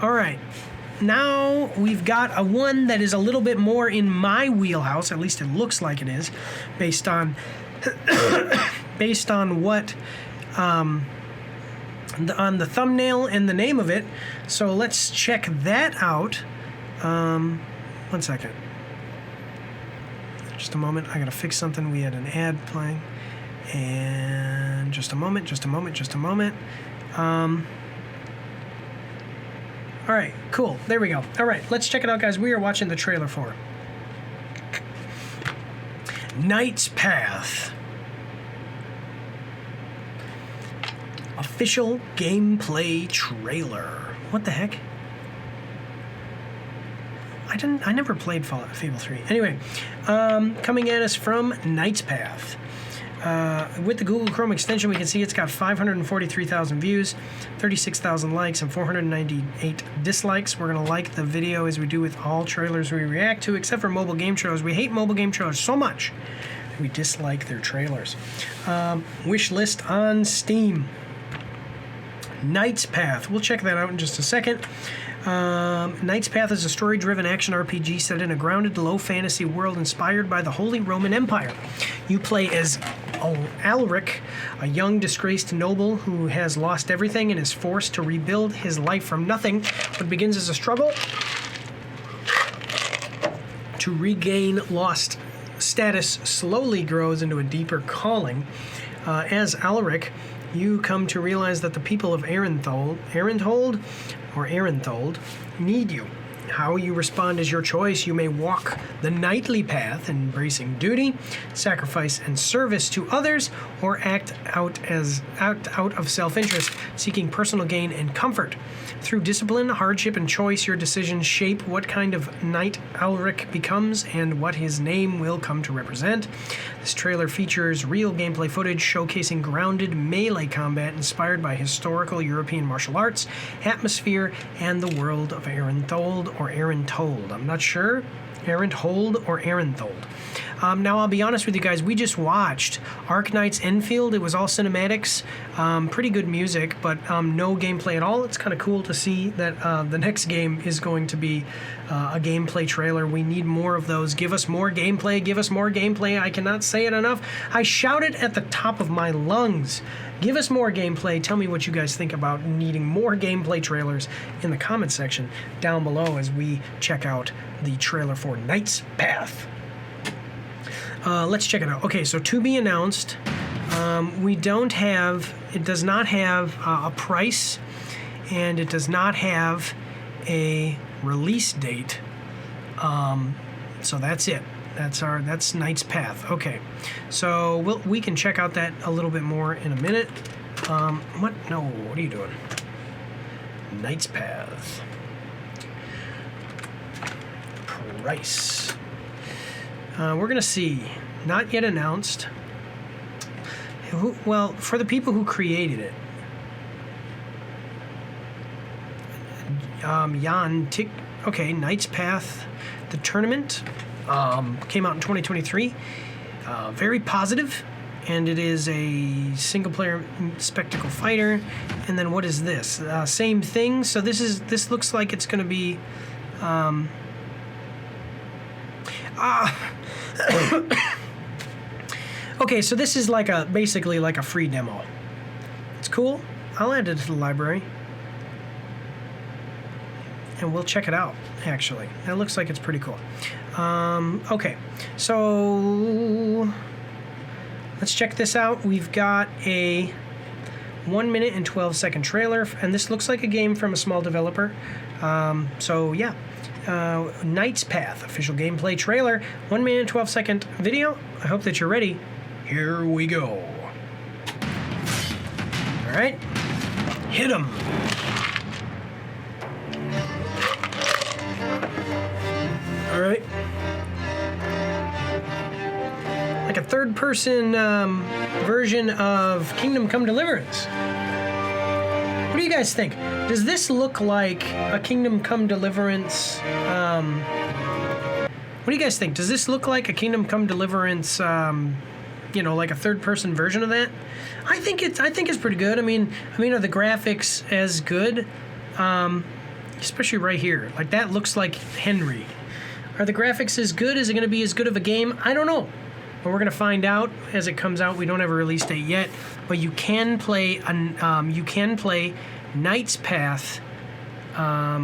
All right. Now we've got a one that is a little bit more in my wheelhouse. At least it looks like it is, based on what on the thumbnail and the name of it. So let's check that out. 1 second. Just a moment. I gotta fix something. We had an ad playing, and just a moment. All right, cool. There we go. All right, let's check it out, guys. We are watching the trailer for Knight's Path. Official gameplay trailer. What the heck? I never played Fable 3. Anyway, coming at us from Knight's Path. With the Google Chrome extension, we can see it's got 543,000 views, 36,000 likes, and 498 dislikes. We're going to like the video as we do with all trailers we react to, except for mobile game trailers. We hate mobile game trailers so much that we dislike their trailers. Wish list on Steam. Knight's Path. We'll check that out in just a second. Knight's Path is a story-driven action RPG set in a grounded, low-fantasy world inspired by the Holy Roman Empire. You play as Alaric, a young, disgraced noble who has lost everything and is forced to rebuild his life from nothing. What begins as a struggle to regain lost status slowly grows into a deeper calling. As Alaric, you come to realize that the people of Arenthold need you. How you respond is your choice. You may walk the knightly path, embracing duty, sacrifice, and service to others, or act out of self-interest, seeking personal gain and comfort. Through discipline, hardship, and choice, your decisions shape what kind of knight Alaric becomes and what his name will come to represent. This trailer features real gameplay footage showcasing grounded melee combat inspired by historical European martial arts, atmosphere, and the world of Arenthold or Arenthold. I'm not sure. Arenthold or Arenthold. Now, I'll be honest with you guys, we just watched Arknight's Enfield. It was all cinematics, pretty good music, but no gameplay at all. It's kind of cool to see that the next game is going to be a gameplay trailer. We need more of those. Give us more gameplay. Give us more gameplay. I cannot say it enough. I shout it at the top of my lungs. Give us more gameplay. Tell me what you guys think about needing more gameplay trailers in the comment section down below as we check out the trailer for Knight's Path. Let's check it out. Okay, so to be announced. It does not have a price, and it does not have a release date. So that's it. That's Knight's Path. Okay, so we can check out that a little bit more in a minute. What? No, what are you doing? Knight's Path. Price. We're gonna see. Not yet announced. Well, for the people who created it, Okay, Knight's Path, the tournament, came out in 2023. Very positive, and it is a single-player spectacle fighter. And then what is this? Same thing. So this looks like it's going to be. Okay, so this is basically like a free demo. It's cool. I'll add it to the library. And we'll check it out, actually. It looks like it's pretty cool. Okay, so let's check this out. We've got a 1 minute and 12-second trailer, and this looks like a game from a small developer. So yeah, Knight's Path, official gameplay trailer, 1 minute and 12-second video. I hope that you're ready. Here we go. All right, hit 'em. All right. Like a third-person version of Kingdom Come Deliverance. What do you guys think? Does this look like a Kingdom Come Deliverance? What do you guys think? Does this look like a Kingdom Come Deliverance? Like a third-person version of that? I think it's pretty good. I mean, are the graphics as good? especially right here. Like, that looks like Henry. Are the graphics as good? Is it going to be as good of a game? I don't know. But we're going to find out as it comes out. We don't have a release date yet, but you can play Knight's Path. Let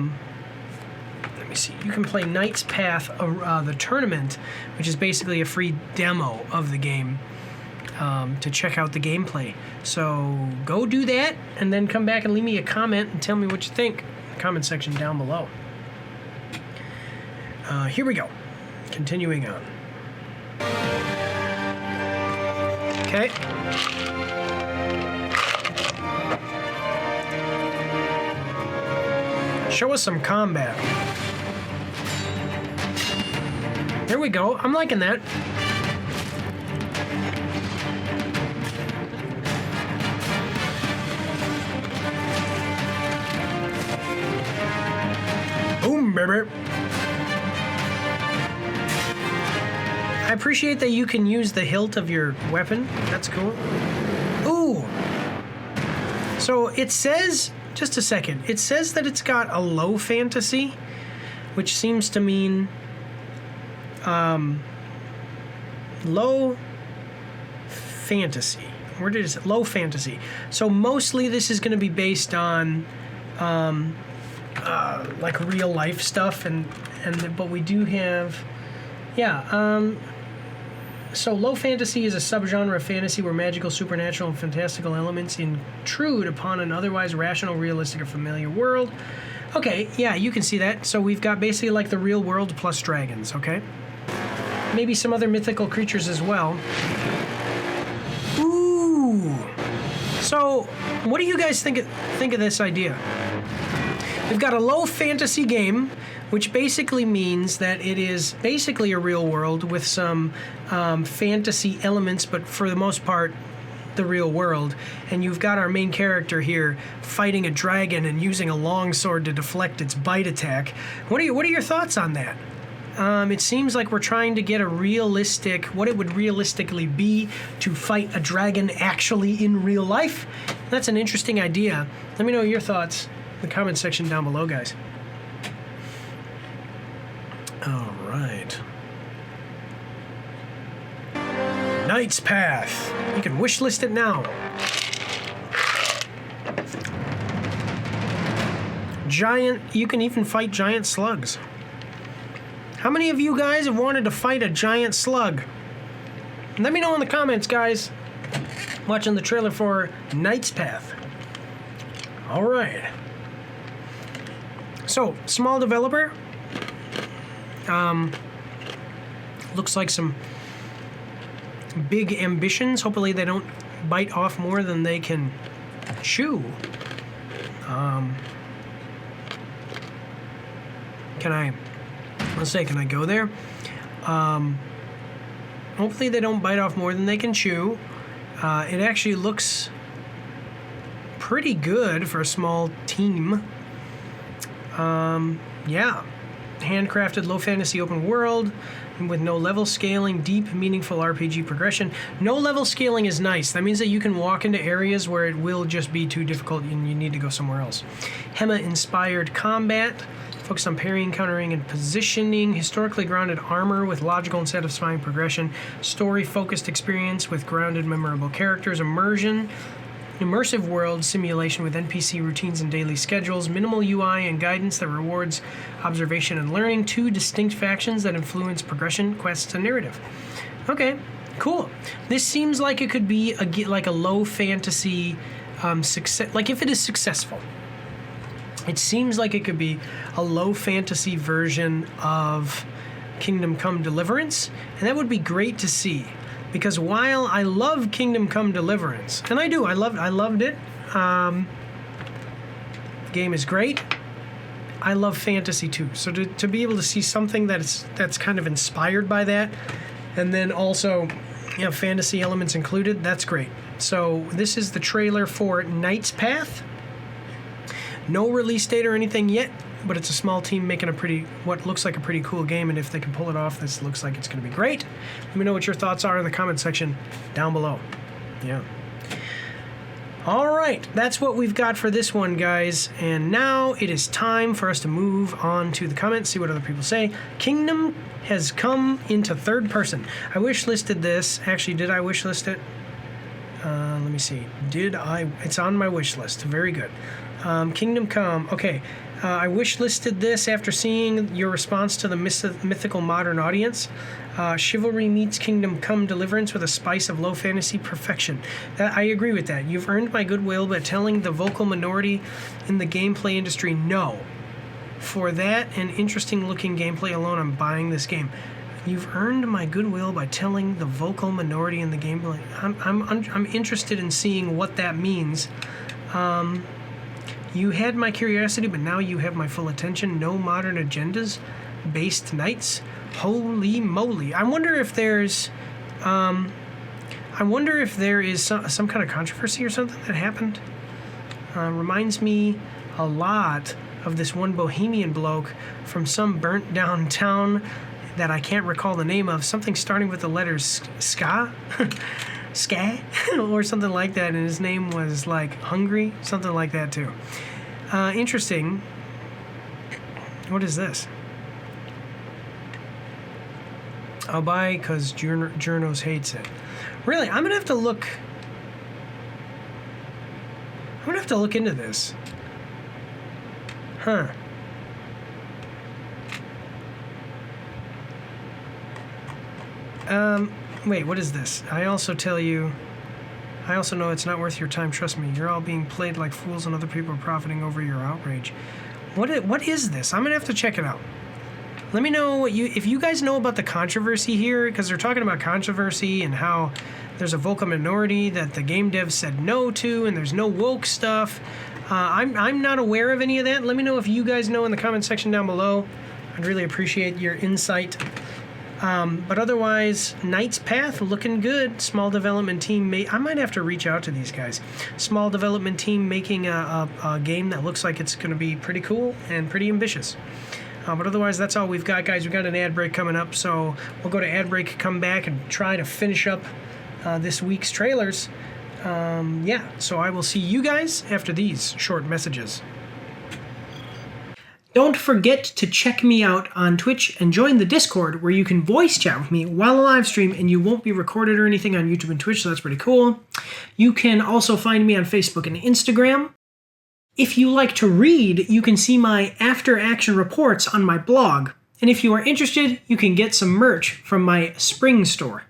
me see. You can play Knight's Path, the tournament, which is basically a free demo of the game to check out the gameplay. So go do that, and then come back and leave me a comment and tell me what you think in the comment section down below. Here we go. Continuing on. Okay. Show us some combat. There we go. I'm liking that. Boom, baby. I appreciate that you can use the hilt of your weapon. That's cool. Ooh. So it says, just a second, it says that it's got a low fantasy, which seems to mean low fantasy. Where did it say? Low fantasy. So mostly this is going to be based on like real life stuff, but we do have, yeah. So low fantasy is a subgenre of fantasy where magical, supernatural, and fantastical elements intrude upon an otherwise rational, realistic, or familiar world. Okay, yeah, you can see that. So we've got basically like the real world plus dragons, okay? Maybe some other mythical creatures as well. Ooh. So what do you guys think of this idea? We've got a low fantasy game, which basically means that it is basically a real world with some fantasy elements, but for the most part, the real world. And you've got our main character here fighting a dragon and using a longsword to deflect its bite attack. What are your thoughts on that? It seems like we're trying to get a realistic, what it would realistically be to fight a dragon actually in real life. That's an interesting idea. Let me know your thoughts in the comment section down below, guys. All right. Knight's Path. You can wish list it now. You can even fight giant slugs. How many of you guys have wanted to fight a giant slug? Let me know in the comments, guys. Watching the trailer for Knight's Path. All right. So, small developer. Looks like some big ambitions. Hopefully they don't bite off more than they can chew. Can I go there? Hopefully they don't bite off more than they can chew. It actually looks pretty good for a small team. Yeah. Handcrafted low fantasy open world with no level scaling, deep, meaningful RPG progression. No level scaling is nice. That means that you can walk into areas where it will just be too difficult and you need to go somewhere else. HEMA-inspired combat, focused on parrying, countering, and positioning. Historically grounded armor with logical and satisfying progression. Story-focused experience with grounded, memorable characters. Immersive world simulation with NPC routines and daily schedules, minimal UI and guidance that rewards observation and learning, 2 distinct factions that influence progression, quests, and narrative. Okay, cool. This seems like it could be like a low fantasy success. Like if it is successful, it seems like it could be a low fantasy version of Kingdom Come Deliverance, and that would be great to see. Because while I love Kingdom Come Deliverance, and I do, I loved it. Game is great. I love fantasy too. So to be able to see something that's kind of inspired by that, and then also, you know, fantasy elements included, that's great. So this is the trailer for Knight's Path. No release date or anything yet, but it's a small team making what looks like a pretty cool game, and if they can pull it off, this looks like it's going to be great. Let me know what your thoughts are in the comment section down below. Yeah. All right, that's what we've got for this one, guys. And now it is time for us to move on to the comments, see what other people say. Kingdom has come into third person. I wish listed this. Actually, did I wish list it? Let me see. Did I? It's on my wish list. Very good. Kingdom Come. Okay. I wish listed this after seeing your response to the mythical modern audience. Chivalry meets Kingdom Come Deliverance with a spice of low fantasy perfection. I agree with that. You've earned my goodwill by telling the vocal minority in the gameplay industry no. For that and interesting looking gameplay alone, I'm buying this game. You've earned my goodwill by telling the vocal minority in the gameplay. I'm interested in seeing what that means. You had my curiosity, but now you have my full attention. No modern agendas, based knights. Holy moly! I wonder if there's, some kind of controversy or something that happened. Reminds me a lot of this one Bohemian bloke from some burnt down town that I can't recall the name of. Something starting with the letters ska. Ska or something like that, and his name was like Hungry, something like that too. Interesting. What is this? I'll buy because Journos hates it. Really, I'm gonna have to look into this. Huh. Wait, what is this? I also know it's not worth your time, trust me. You're all being played like fools and other people are profiting over your outrage. What is this? I'm gonna have to check it out. Let me know if you guys know about the controversy here, because they're talking about controversy and how there's a vocal minority that the game devs said no to, and there's no woke stuff. I'm not aware of any of that. Let me know if you guys know in the comment section down below. I'd really appreciate your insight. But otherwise, Knight's Path looking good. Small development team. I might have to reach out to these guys. Small development team making a game that looks like it's going to be pretty cool and pretty ambitious. But otherwise, that's all we've got, guys. We've got an ad break coming up, so we'll go to ad break, come back, and try to finish up this week's trailers. So I will see you guys after these short messages. Don't forget to check me out on Twitch and join the Discord where you can voice chat with me while I live stream, and you won't be recorded or anything on YouTube and Twitch, so that's pretty cool. You can also find me on Facebook and Instagram. If you like to read, you can see my after-action reports on my blog. And if you are interested, you can get some merch from my spring store.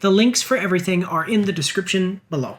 The links for everything are in the description below.